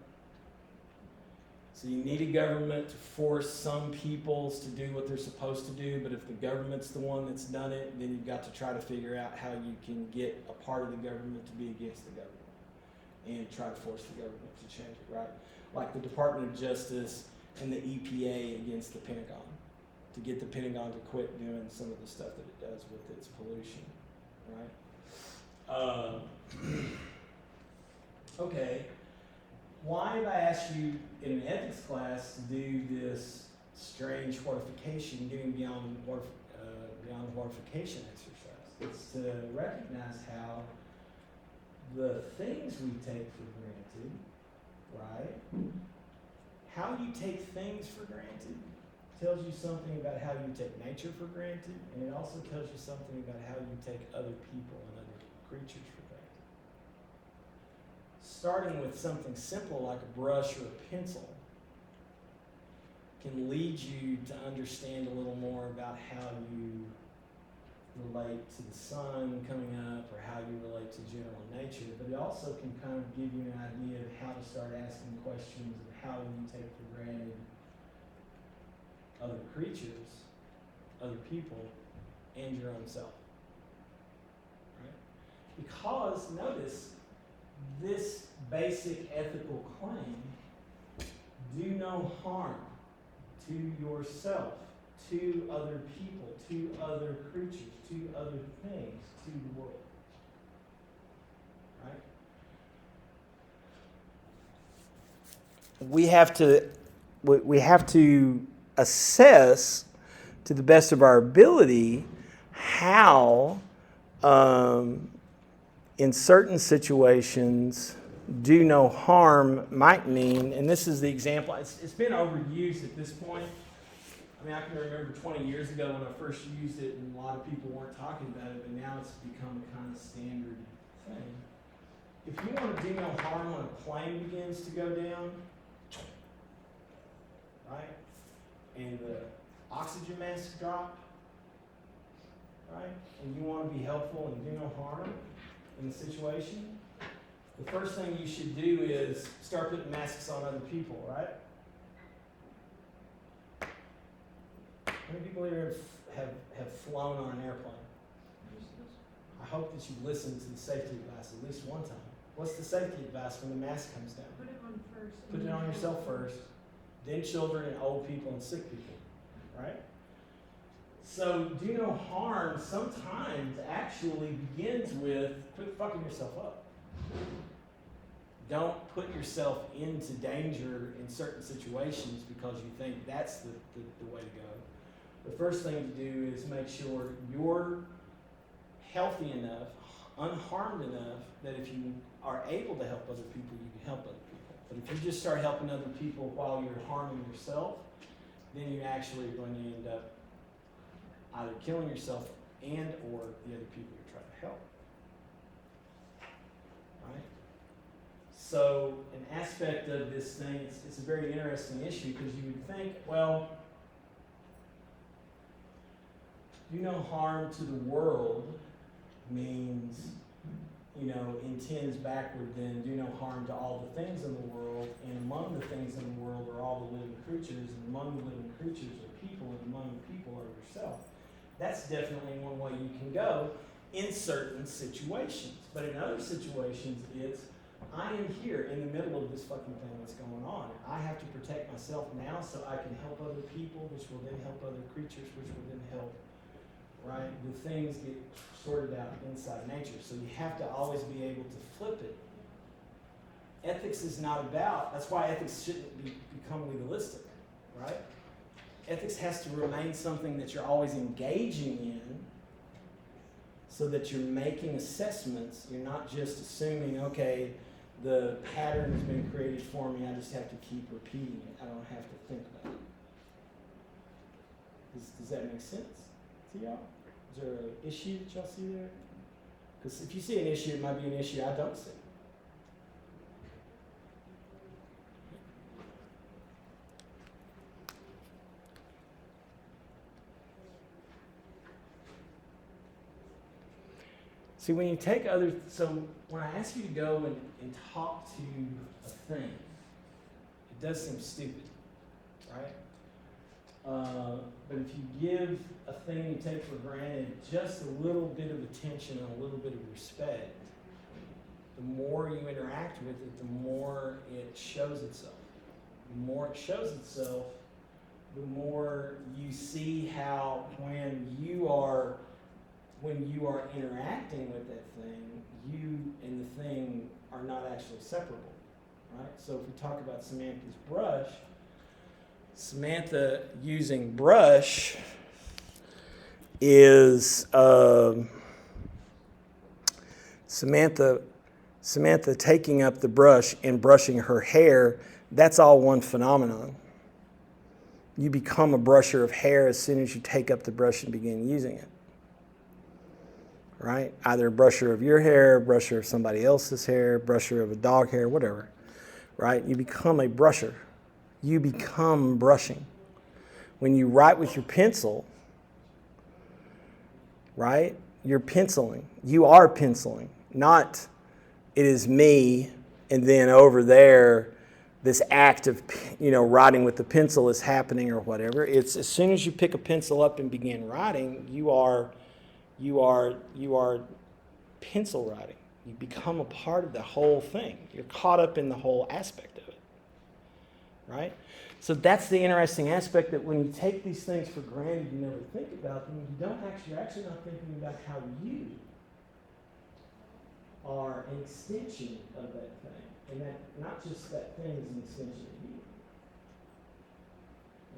So you need a government to force some peoples to do what they're supposed to do, but if the government's the one that's done it, then you've got to try to figure out how you can get a part of the government to be against the government and try to force the government to change it, right? Like the Department of Justice and the EPA against the Pentagon, to get the Pentagon to quit doing some of the stuff that it does with its pollution, right? Okay. Why have I asked you in an ethics class to do this strange Whatification, getting beyond the Whatification exercise? It's to recognize how the things we take for granted, right? How you take things for granted tells you something about how you take nature for granted, and it also tells you something about how you take other people and other creatures for granted. Starting with something simple like a brush or a pencil can lead you to understand a little more about how you relate to the sun coming up or how you relate to general nature, but it also can kind of give you an idea of how to start asking questions of how you take for granted other creatures, other people, and your own self. Right? Because, notice, this basic ethical claim, do no harm to yourself, to other people, to other creatures, to other things, to the world. Right? We have to assess to the best of our ability how in certain situations do no harm might mean, and this is the example, it's been overused at this point. I mean, I can remember 20 years ago when I first used it and a lot of people weren't talking about it, but now it's become a kind of standard thing. If you want to do no harm when a plane begins to go down, right, and the oxygen masks drop, right, and you want to be helpful and do no harm in the situation, the first thing you should do is start putting masks on other people, right? How many people here have flown on an airplane? I hope that you listened to the safety advice at least one time. What's the safety advice when the mask comes down? Put it on first. Put it on yourself first, then children and old people and sick people, right? So do no harm sometimes actually begins with quit fucking yourself up. Don't put yourself into danger in certain situations because you think that's the way to go. The first thing to do is make sure you're healthy enough, unharmed enough, that if you are able to help other people, you can help other people. But if you just start helping other people while you're harming yourself, then you're actually going to end up either killing yourself and or the other people you're trying to help. Right? So an aspect of this thing, it's a very interesting issue because you would think, well, do no harm to the world means, intends backward then do no harm to all the things in the world, and among the things in the world are all the living creatures, and among the living creatures are people, and among the people are yourself. That's definitely one way you can go in certain situations. But in other situations, it's, I am here in the middle of this fucking thing that's going on. I have to protect myself now so I can help other people, which will then help other creatures, which will then help, right? The things get sorted out inside nature. So you have to always be able to flip it. Ethics is not about, that's why ethics shouldn't become legalistic, right? Ethics has to remain something that you're always engaging in so that you're making assessments. You're not just assuming, okay, the pattern has been created for me, I just have to keep repeating it. I don't have to think about it. Does that make sense to y'all? Is there an issue that y'all see there? Because if you see an issue, it might be an issue I don't see. See, when you take so when I ask you to go and talk to a thing, it does seem stupid, right? But if you give a thing you take for granted just a little bit of attention and a little bit of respect, the more you interact with it, the more it shows itself. The more it shows itself, the more you see how when you are interacting with that thing, you and the thing are not actually separable, right? So if we talk about Samantha's brush, Samantha using brush is Samantha taking up the brush and brushing her hair. That's all one phenomenon. You become a brusher of hair as soon as you take up the brush and begin using it. Right? Either a brusher of your hair, a brusher of somebody else's hair, brusher of a dog hair, whatever. Right? You become a brusher. You become brushing. When you write with your pencil, right? You're penciling. You are penciling. Not it is me and then over there this act of writing with the pencil is happening or whatever. It's as soon as you pick a pencil up and begin writing, you are pencil writing. You become a part of the whole thing. You're caught up in the whole aspect of it, right? So that's the interesting aspect, that when you take these things for granted, you never think about them. You're actually not thinking about how you are an extension of that thing, and that not just that thing is an extension of you,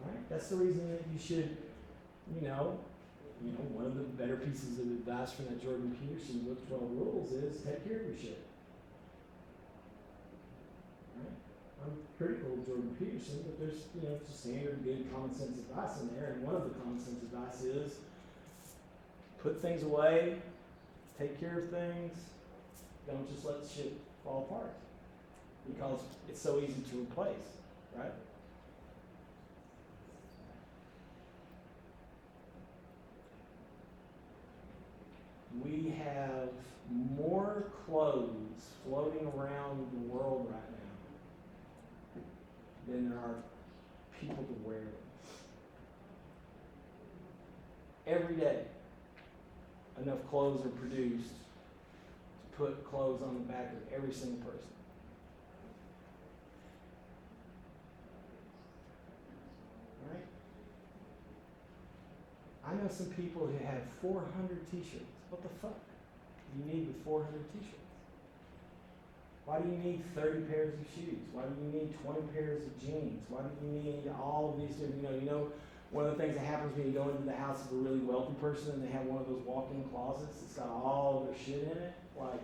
right? That's the reason that you should, one of the better pieces of advice from that Jordan Peterson book, 12 Rules, is take care of your shit. Right? I'm critical of Jordan Peterson, but there's, standard good common sense advice in there, and one of the common sense advice is put things away, take care of things, don't just let shit fall apart, because it's so easy to replace, right? We have more clothes floating around the world right now than there are people to wear them. Every day, enough clothes are produced to put clothes on the back of every single person. Right? I know some people who have 400 t-shirts. What the fuck do you need with 400 t-shirts? Why do you need 30 pairs of shoes? Why do you need 20 pairs of jeans? Why do you need all of these different, one of the things that happens when you go into the house of a really wealthy person and they have one of those walk-in closets that's got all of their shit in it, like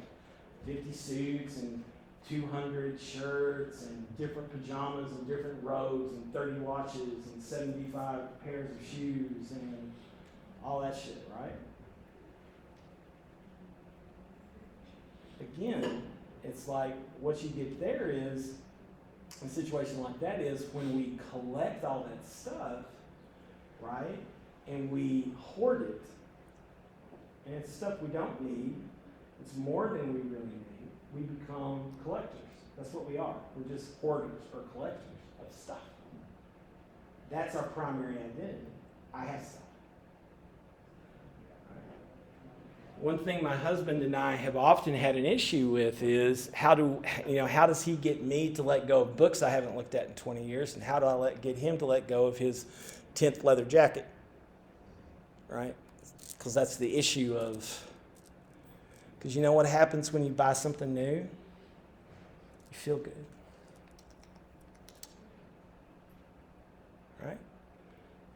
50 suits and 200 shirts and different pajamas and different robes and 30 watches and 75 pairs of shoes and all that shit, right? Again, it's like what you get there is, a situation like that is when we collect all that stuff, right? And we hoard it. And it's stuff we don't need. It's more than we really need. We become collectors. That's what we are. We're just hoarders or collectors of stuff. That's our primary identity. I have stuff. One thing my husband and I have often had an issue with is how does he get me to let go of books I haven't looked at in 20 years, and how do I get him to let go of his 10th leather jacket, right? Because that's the issue of, because you know what happens when you buy something new? You feel good, right?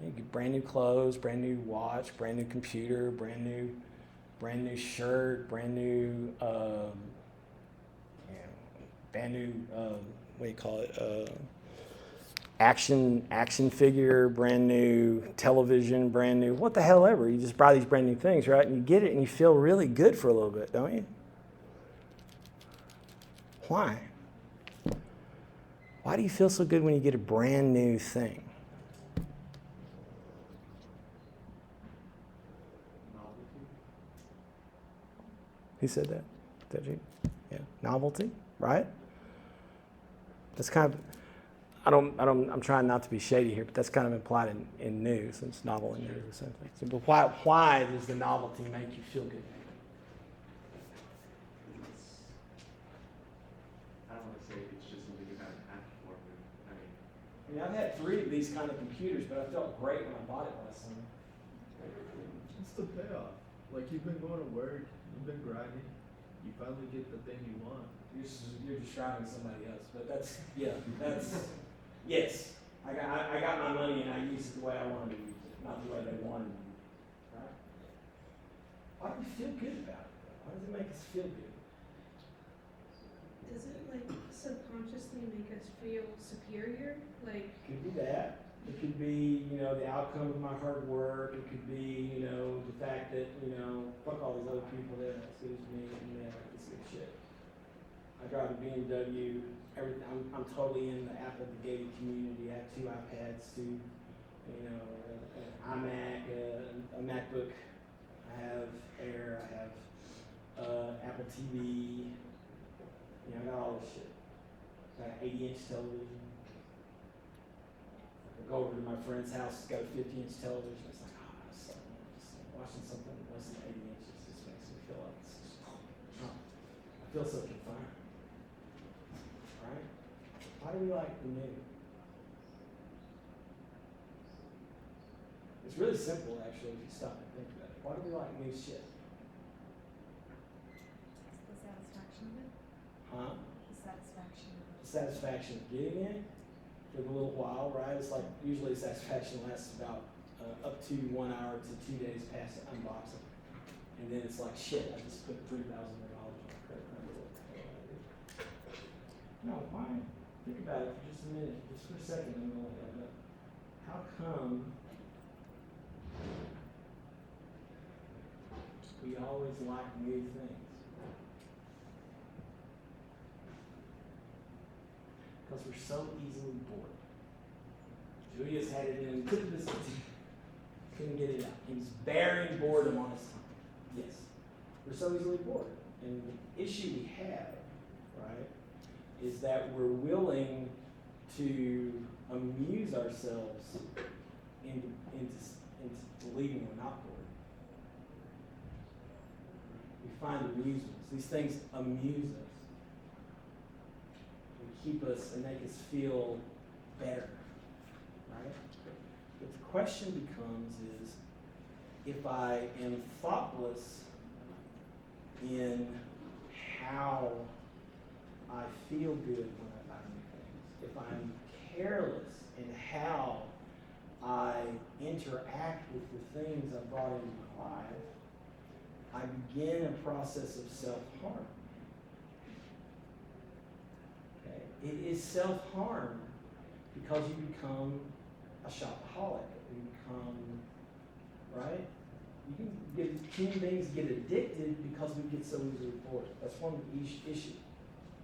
You get brand new clothes, brand new watch, brand new computer, brand new shirt, brand new, what do you call it? Action figure, brand new television, brand new, what the hell ever. You just buy these brand new things, right? And you get it and you feel really good for a little bit, don't you? Why? Why do you feel so good when you get a brand new thing? Who said that? Is that you? Yeah. Novelty, right? That's kind of, I'm trying not to be shady here, but that's kind of implied in new, since novel and new is the same thing. So, but why does the novelty make you feel good? I don't want to say it's just something you haven't had before, but I mean, I've had 3 of these kind of computers, but I felt great when I bought it last summer. It's the payoff. Like, you've been going to work, you've been grinding, you finally get the thing you want. You're describing somebody else, but that's yes. I got my money and I used it the way I wanted to use it, not the way they wanted to use it. Right? Why do we feel good about it? Why does it make us feel good? Does it like subconsciously make us feel superior? Like, Could be that. It could be, the outcome of my hard work. It could be, the fact that, fuck all these other people that are as good as me and they have this good shit. I drive a BMW. I'm totally in the Apple gated community. I have 2 iPads, 2, an iMac, a MacBook. I have Air. I have Apple TV. I got all this shit. I got an 80-inch television. I go over to my friend's house. It's got a 50-inch television. It's like, just watching something less than 80 inches just makes me feel like I feel so confined. Right? Why do we like the new? It's really simple, actually, if you stop and think about it. Why do we like new shit? It's the satisfaction of it. Huh? The satisfaction of it. The satisfaction of getting it for a little while, right? It's like usually satisfaction lasts about up to 1 hour to 2 days past unboxing. And then it's like, shit, I just put $3,000 on my credit card. No, why? Think about it for just a minute, just for a second, I'm going to look that up. How come we always like new things? Because we're so easily bored. Julius had it in, couldn't get it out. He was bearing boredom on his tongue. Yes. We're so easily bored. And the issue we have, right, is that we're willing to amuse ourselves into believing we're not bored. We find amusements. These things amuse us. They keep us and make us feel better. Right? But the question becomes is, if I am thoughtless in how I feel good when I buy new things, if I'm careless in how I interact with the things I brought into my life, I begin a process of self-harm. it is self-harm because you become a shopaholic. You become, right? Human beings get addicted because we get so easily bored. That's one issue.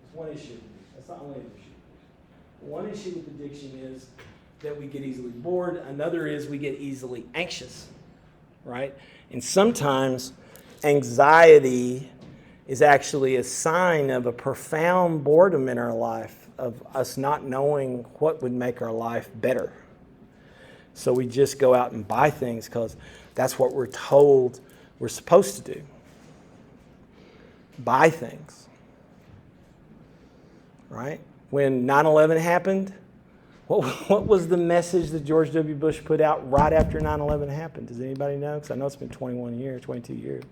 It's one issue. That's not only an issue. One issue with addiction is that we get easily bored. Another is we get easily anxious, right? And sometimes anxiety is actually a sign of a profound boredom in our life, of us not knowing what would make our life better. So we just go out and buy things because that's what we're told we're supposed to do. Buy things. Right? When 9/11 happened, what was the message that George W. Bush put out right after 9/11 happened? Does anybody know? Because I know it's been 22 years. I can't remember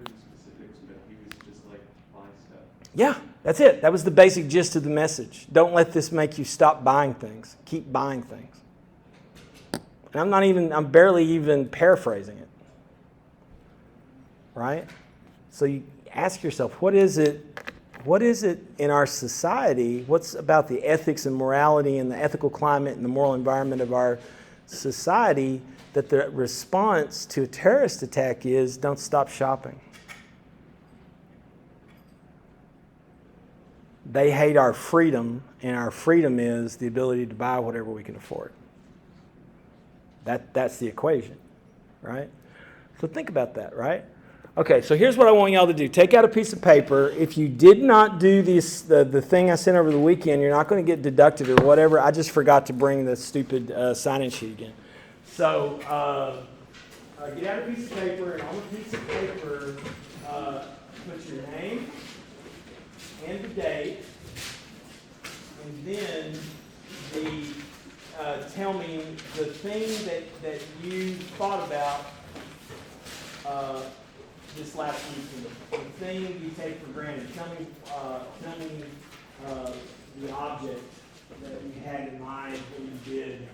the specifics, but he was just like, buy stuff. Yeah, that's it. That was the basic gist of the message. Don't let this make you stop buying things. Keep buying things. And I'm barely even paraphrasing it. Right? So you ask yourself, what is it in our society? What's about the ethics and morality and the ethical climate and the moral environment of our society that the response to a terrorist attack is don't stop shopping? They hate our freedom, and our freedom is the ability to buy whatever we can afford. That's the equation, right? So think about that, right? Okay, so here's what I want y'all to do. Take out a piece of paper. If you did not do this, the thing I sent over the weekend, you're not going to get deducted or whatever. I just forgot to bring the stupid sign-in sheet again. So get out a piece of paper, and on the piece of paper, put your name and the date, and then tell me the thing that you thought about this last week. The thing you take for granted. Tell me the object that you had in mind when you did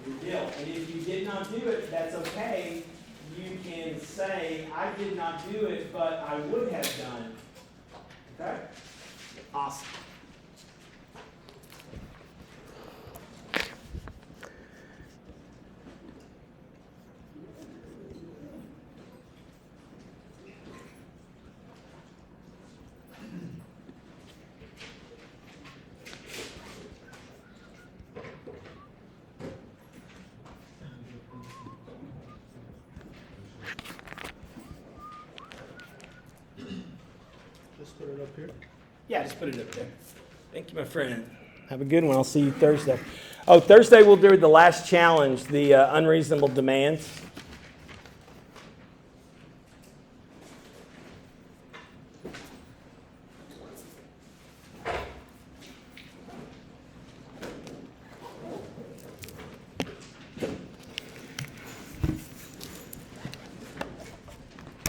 your deal. And if you did not do it, that's okay. You can say, I did not do it, but I would have done it. Okay? Awesome. Just put it up here. Yeah, just put it up there. Thank you, my friend. Have a good one. I'll see you Thursday. Oh, Thursday we'll do the last challenge, the unreasonable demands.